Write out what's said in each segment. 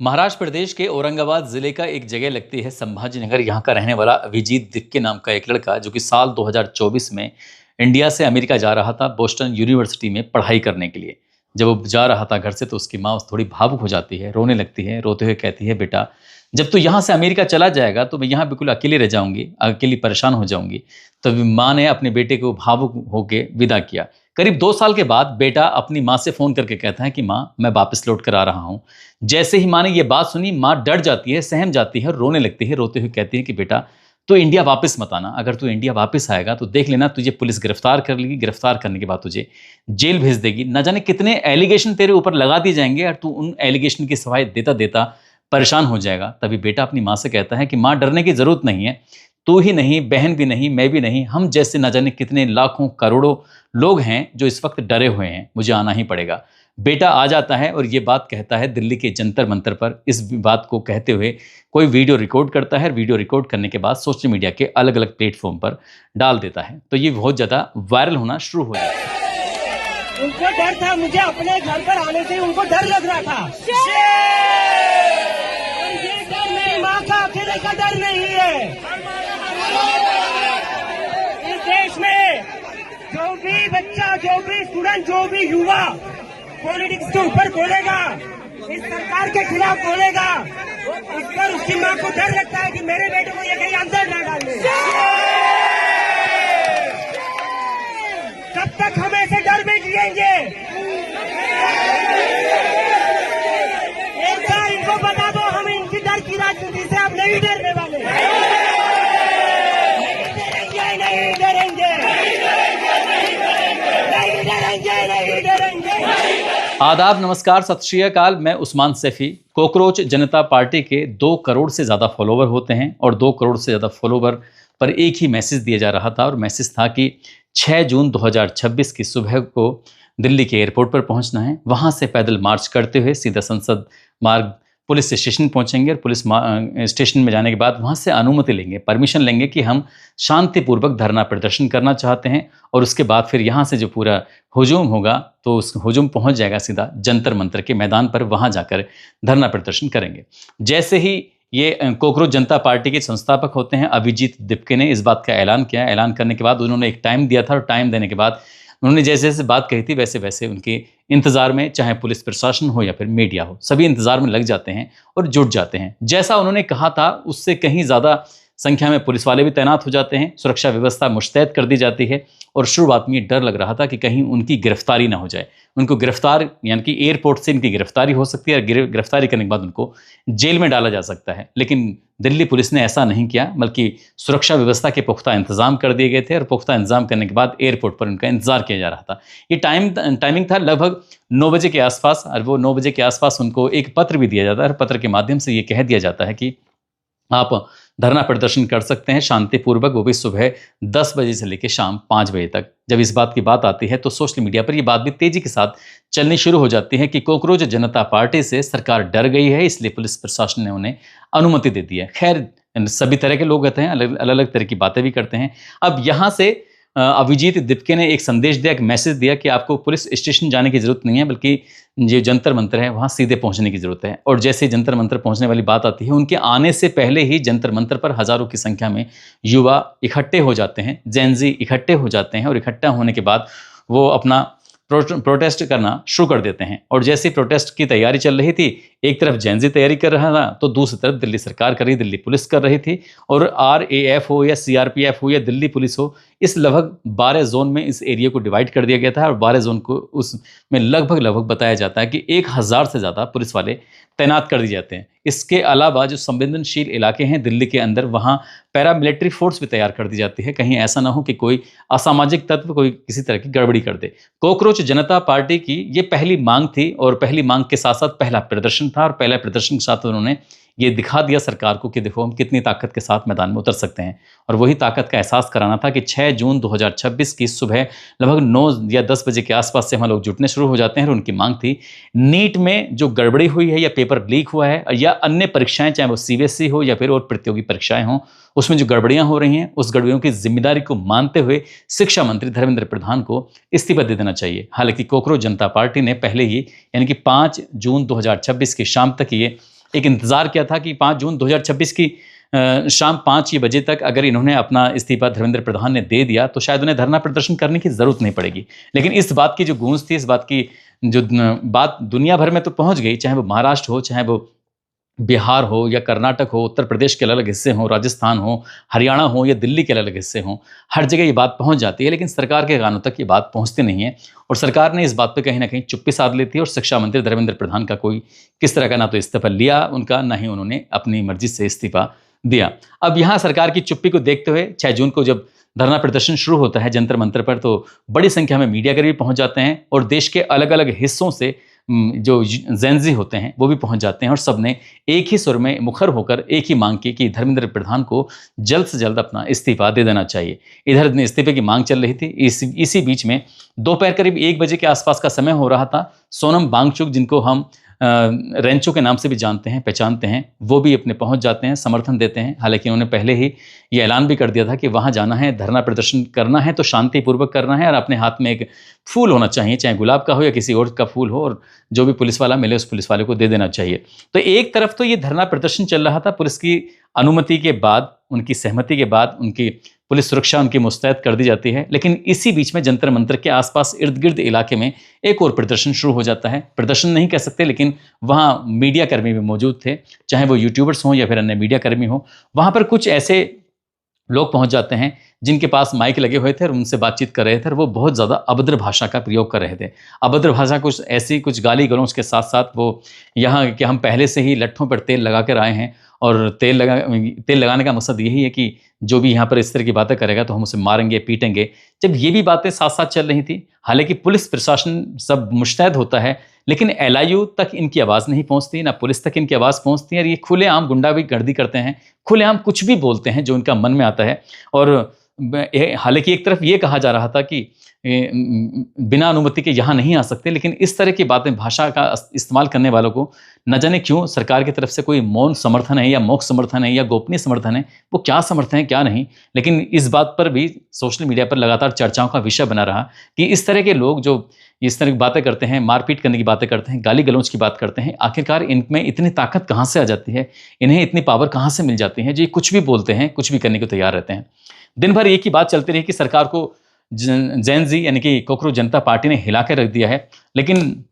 महाराष्ट्र प्रदेश के औरंगाबाद जिले का एक जगह लगती है संभाजीनगर। यहाँ का रहने वाला अभिजीत दिप्के नाम का एक लड़का जो कि साल 2024 में इंडिया से अमेरिका जा रहा था बोस्टन यूनिवर्सिटी में पढ़ाई करने के लिए। जब वो जा रहा था घर से तो उसकी माँ थोड़ी भावुक हो जाती है, रोने लगती है। रोते हुए कहती है, बेटा जब तू यहाँ से अमेरिका चला जाएगा तो मैं यहाँ बिल्कुल अकेली रह जाऊंगी, अकेली परेशान हो जाऊंगी। तब माँ ने अपने बेटे को भावुक होकर विदा किया। करीब 2 साल के बाद बेटा अपनी माँ से फ़ोन करके कहता है कि माँ मैं वापस लौट कर आ रहा हूँ। जैसे ही माँ ने ये बात सुनी, माँ डर जाती है, सहम जाती है, रोने लगती है। रोते हुए कहती है कि बेटा तू इंडिया वापस मत आना। अगर तू इंडिया वापस आएगा तो देख लेना तुझे पुलिस गिरफ्तार कर लेगी। गिरफ्तार करने के बाद तुझे जेल भेज देगी। न जाने कितने एलिगेशन तेरे ऊपर लगा दिए जाएंगे और तू उन एलिगेशन की सफाई देता देता परेशान हो जाएगा। तभी बेटा अपनी माँ से कहता है कि माँ डरने की ज़रूरत नहीं है। तू ही नहीं, बहन भी नहीं, मैं भी नहीं, हम जैसे न जाने कितने लाखों करोड़ों लोग हैं जो इस वक्त डरे हुए हैं। मुझे आना ही पड़ेगा। बेटा आ जाता है और ये बात कहता है दिल्ली के जंतर मंतर पर। इस बात को कहते हुए कोई वीडियो रिकॉर्ड करता है। वीडियो रिकॉर्ड करने के बाद सोशल मीडिया के अलग अलग प्लेटफॉर्म पर डाल देता है। तो ये बहुत ज़्यादा वायरल होना शुरू हो जाता है। उनको डर था, मुझे अपने घर पर आने से उनको डर लग रहा था। ये डर मेरी माँ का अकेले का डर नहीं है। इस देश में जो भी बच्चा, जो भी स्टूडेंट, जो भी युवा पॉलिटिक्स के ऊपर बोलेगा, इस सरकार के खिलाफ बोलेगा, उस पर उसकी माँ को डर लगता है कि मेरे बेटे को ये कहीं अंदर ना डाल दे। कब तक हम ऐसे डर में जिएंगे? एक बार इनको बता दो, हम इनकी डर की राजनीति से अब नहीं डरने वाले। नहीं डरेंगे, नहीं डरेंगे। आदाब, नमस्कार, सत श्री अकाल। मैं उस्मान सैफी। कॉकरोच जनता पार्टी के 2 करोड़ से ज़्यादा फॉलोवर होते हैं और 2 करोड़ से ज़्यादा फॉलोवर पर एक ही मैसेज दिया जा रहा था और मैसेज था कि 6 जून 2026 की सुबह को दिल्ली के एयरपोर्ट पर पहुंचना है। वहां से पैदल मार्च करते हुए सीधा संसद मार्ग पुलिस स्टेशन पहुंचेंगे और पुलिस स्टेशन में जाने के बाद वहां से अनुमति लेंगे, परमिशन लेंगे कि हम शांतिपूर्वक धरना प्रदर्शन करना चाहते हैं। और उसके बाद फिर यहाँ से जो पूरा हुजूम होगा तो उस हुजूम पहुंच जाएगा सीधा जंतर मंतर के मैदान पर। वहां जाकर धरना प्रदर्शन करेंगे। जैसे ही ये कॉकरोच जनता पार्टी के संस्थापक होते हैं अभिजीत दिप्के ने इस बात का ऐलान किया। ऐलान करने के बाद उन्होंने एक टाइम दिया था और टाइम देने के बाद उन्होंने जैसे जैसे बात कही थी वैसे वैसे उनके इंतज़ार में, चाहे पुलिस प्रशासन हो या फिर मीडिया हो, सभी इंतज़ार में लग जाते हैं और जुट जाते हैं। जैसा उन्होंने कहा था उससे कहीं ज़्यादा संख्या में पुलिस वाले भी तैनात हो जाते हैं। सुरक्षा व्यवस्था मुस्तैद कर दी जाती है और शुरुआत में ये डर लग रहा था कि कहीं उनकी गिरफ्तारी ना हो जाए। उनको गिरफ्तार यानी कि एयरपोर्ट से इनकी गिरफ्तारी हो सकती है और गिरफ्तारी करने के बाद उनको जेल में डाला जा सकता है। लेकिन दिल्ली पुलिस ने ऐसा नहीं किया, बल्कि सुरक्षा व्यवस्था के पुख्ता इंतजाम कर दिए गए थे और पुख्ता इंतजाम करने के बाद एयरपोर्ट पर उनका इंतजार किया जा रहा था। ये टाइमिंग था लगभग 9 बजे के आसपास और वो 9 बजे के आसपास उनको एक पत्र भी दिया जाता है और पत्र के माध्यम से ये कह दिया जाता है कि आप धरना प्रदर्शन कर सकते हैं शांतिपूर्वक, वो भी सुबह 10 बजे से लेकर शाम 5 बजे तक। जब इस बात की बात आती है तो सोशल मीडिया पर यह बात भी तेजी के साथ चलनी शुरू हो जाती है कि कॉकरोच जनता पार्टी से सरकार डर गई है, इसलिए पुलिस प्रशासन ने उन्हें अनुमति दे दी है। खैर, सभी तरह के लोग रहते हैं, अलग अलग तरह की बातें भी करते हैं। अब यहाँ से अभिजीत दिप्के ने एक संदेश दिया, एक मैसेज दिया कि आपको पुलिस स्टेशन जाने की ज़रूरत नहीं है, बल्कि जो जंतर मंतर है वहाँ सीधे पहुँचने की ज़रूरत है। और जैसे जंतर मंतर पहुँचने वाली बात आती है, उनके आने से पहले ही जंतर मंतर पर हज़ारों की संख्या में युवा इकट्ठे हो जाते हैं, जेनजी इकट्ठे हो जाते हैं और इकट्ठा होने के बाद वो अपना प्रोटेस्ट करना शुरू कर देते हैं। और जैसे प्रोटेस्ट की तैयारी चल रही थी, एक तरफ जेनजी तैयारी कर रहा था तो दूसरी तरफ दिल्ली सरकार कर रही, दिल्ली पुलिस कर रही थी। और RAF हो या CRPF हो या दिल्ली पुलिस हो, इस लगभग 12 जोन में इस एरिया को डिवाइड कर दिया गया था और 12 जोन को उसमें लगभग बताया जाता है कि 1000 से ज़्यादा पुलिस वाले तैनात कर दिए जाते हैं। इसके अलावा जो संवेदनशील इलाके हैं दिल्ली के अंदर, वहाँ पैरामिलिट्री फोर्स भी तैयार कर दी जाती है, कहीं ऐसा ना हो कि कोई असामाजिक तत्व कोई किसी तरह की गड़बड़ी कर दे। कॉकरोच जनता पार्टी की ये पहली मांग थी और पहली मांग के साथ साथ पहला प्रदर्शन था और पहले प्रदर्शन के साथ उन्होंने ये दिखा दिया सरकार को कि देखो हम कितनी ताकत के साथ मैदान में उतर सकते हैं। और वही ताकत का एहसास कराना था कि 6 जून 2026 की सुबह लगभग 9 या 10 बजे के आसपास से हम लोग जुटने शुरू हो जाते हैं। और उनकी मांग थी नीट में जो गड़बड़ी हुई है या पेपर लीक हुआ है या अन्य परीक्षाएं, चाहे वो CBSE हो या फिर और प्रतियोगी परीक्षाएं हों, उसमें जो गड़बड़ियां हो रही हैं, उस गड़बड़ियों की जिम्मेदारी को मानते हुए शिक्षा मंत्री धर्मेंद्र प्रधान को इस्तीफा दे देना चाहिए। हालांकि कॉकरोच जनता पार्टी ने पहले ही यानी कि 5 जून 2026 की शाम तक ये एक इंतज़ार किया था कि 5 जून 2026 की शाम 5 बजे तक अगर इन्होंने अपना इस्तीफा धर्मेंद्र प्रधान ने दे दिया तो शायद उन्हें धरना प्रदर्शन करने की ज़रूरत नहीं पड़ेगी। लेकिन इस बात की जो गूंज थी, इस बात की जो बात दुनिया भर में तो पहुंच गई, चाहे वो महाराष्ट्र हो, चाहे वो बिहार हो या कर्नाटक हो, उत्तर प्रदेश के अलग-अलग हिस्से हों, राजस्थान हो, हरियाणा हो या दिल्ली के अलग-अलग हिस्से हों, हर जगह ये बात पहुँच जाती है, लेकिन सरकार के कानों तक ये बात पहुँचती नहीं है। और सरकार ने इस बात पे कहीं न कहीं चुप्पी साध ली थी और शिक्षा मंत्री धर्मेंद्र प्रधान का कोई किस तरह का ना तो इस्तीफा लिया उनका, ना ही उन्होंने अपनी मर्ज़ी से इस्तीफा दिया। अब यहाँ सरकार की चुप्पी को देखते हुए 6 जून को जब धरना प्रदर्शन शुरू होता है जंतर मंतर पर, तो बड़ी संख्या में मीडियाकर्मी पहुँच जाते हैं और देश के अलग-अलग हिस्सों से जो जेनज़ी होते हैं वो भी पहुंच जाते हैं और सबने एक ही सुर में मुखर होकर एक ही मांग की कि धर्मेंद्र प्रधान को जल्द से जल्द अपना इस्तीफा दे देना चाहिए। इधर इस्तीफे की मांग चल रही थी। इसी बीच में दोपहर करीब 1 बजे के आसपास का समय हो रहा था। सोनम वांगचुक, जिनको हम रेंचो के नाम से भी जानते हैं, पहचानते हैं, वो भी अपने पहुंच जाते हैं, समर्थन देते हैं। हालांकि उन्होंने पहले ही ये ऐलान भी कर दिया था कि वहां जाना है, धरना प्रदर्शन करना है तो शांतिपूर्वक करना है और अपने हाथ में एक फूल होना चाहिए, चाहे गुलाब का हो या किसी और का फूल हो, और जो भी पुलिस वाला मिले उस पुलिस वाले को दे देना चाहिए। तो एक तरफ तो ये धरना प्रदर्शन चल रहा था, पुलिस की अनुमति के बाद, उनकी सहमति के बाद उनकी पुलिस सुरक्षा उनकी मुस्तैद कर दी जाती है। लेकिन इसी बीच में जंतर मंतर के आसपास इर्द गिर्द इलाके में एक और प्रदर्शन शुरू हो जाता है। प्रदर्शन नहीं कह सकते, लेकिन वहाँ मीडिया कर्मी भी मौजूद थे, चाहे वो यूट्यूबर्स हों या फिर अन्य मीडिया कर्मी हों। वहाँ पर कुछ ऐसे लोग पहुंच जाते हैं जिनके पास माइक लगे हुए थे और उनसे बातचीत कर रहे थे और वो बहुत ज़्यादा अभद्र भाषा का प्रयोग कर रहे थे। अभद्र भाषा कुछ ऐसी, कुछ गाली गलौज के साथ साथ वो यहाँ कि हम पहले से ही लट्ठों पर तेल लगा कर आए हैं और तेल लगाने का मकसद यही है कि जो भी यहाँ पर इस तरह की बातें करेगा तो हम उसे मारेंगे, पीटेंगे। जब ये भी बातें साथ साथ चल रही थी, हालांकि पुलिस प्रशासन सब मुस्तैद होता है, लेकिन एलआईयू तक इनकी आवाज़ नहीं पहुँचती, ना पुलिस तक इनकी आवाज़ पहुँचती है और ये खुलेआम गुंडागर्दी करते हैं, खुलेआम कुछ भी बोलते हैं जो इनका मन में आता है। और हालांकि एक तरफ ये कहा जा रहा था कि बिना अनुमति के यहाँ नहीं आ सकते, लेकिन इस तरह की बातें, भाषा का इस्तेमाल करने वालों को न जाने क्यों सरकार की तरफ से कोई मौन समर्थन है या मौखिक समर्थन है या गोपनीय समर्थन है, वो क्या समर्थन है क्या नहीं। लेकिन इस बात पर भी सोशल मीडिया पर लगातार चर्चाओं का विषय बना रहा कि इस तरह के लोग जो इस तरह की बातें करते हैं, मारपीट करने की बातें करते हैं, गाली गलौज की बात करते हैं, आखिरकार इनमें इतनी ताकत कहाँ से आ जाती है, इन्हें इतनी पावर कहाँ से मिल जाती है, जो कुछ भी बोलते हैं, कुछ भी करने को तैयार रहते हैं। दिन भर एक ही बात चलती रही कि सरकार को जेन-ज़ी यानी कि कोकरोच जनता पार्टी ने हिला कर रख दिया है, लेकिन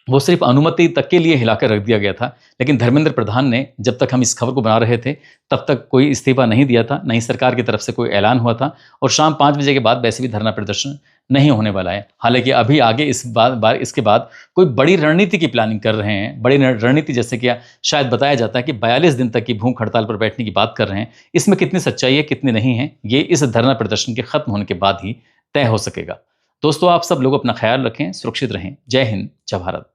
वो सिर्फ अनुमति तक के लिए हिलाकर रख दिया गया था। लेकिन धर्मेंद्र प्रधान ने, जब तक हम इस खबर को बना रहे थे तब तक कोई इस्तीफा नहीं दिया था, नहीं सरकार की तरफ से कोई ऐलान हुआ था और शाम 5 बजे के बाद वैसे भी धरना प्रदर्शन नहीं होने वाला है। हालांकि अभी आगे इसके बाद कोई बड़ी रणनीति की प्लानिंग कर रहे हैं। बड़ी रणनीति जैसे कि शायद बताया जाता है कि 42 दिन तक की भूख हड़ताल पर बैठने की बात कर रहे हैं। इसमें कितनी सच्चाई है, कितनी नहीं है, ये इस धरना प्रदर्शन के खत्म होने के बाद ही तय हो सकेगा। दोस्तों, आप सब लोग अपना ख्याल रखें, सुरक्षित रहें। जय हिंद, जय भारत।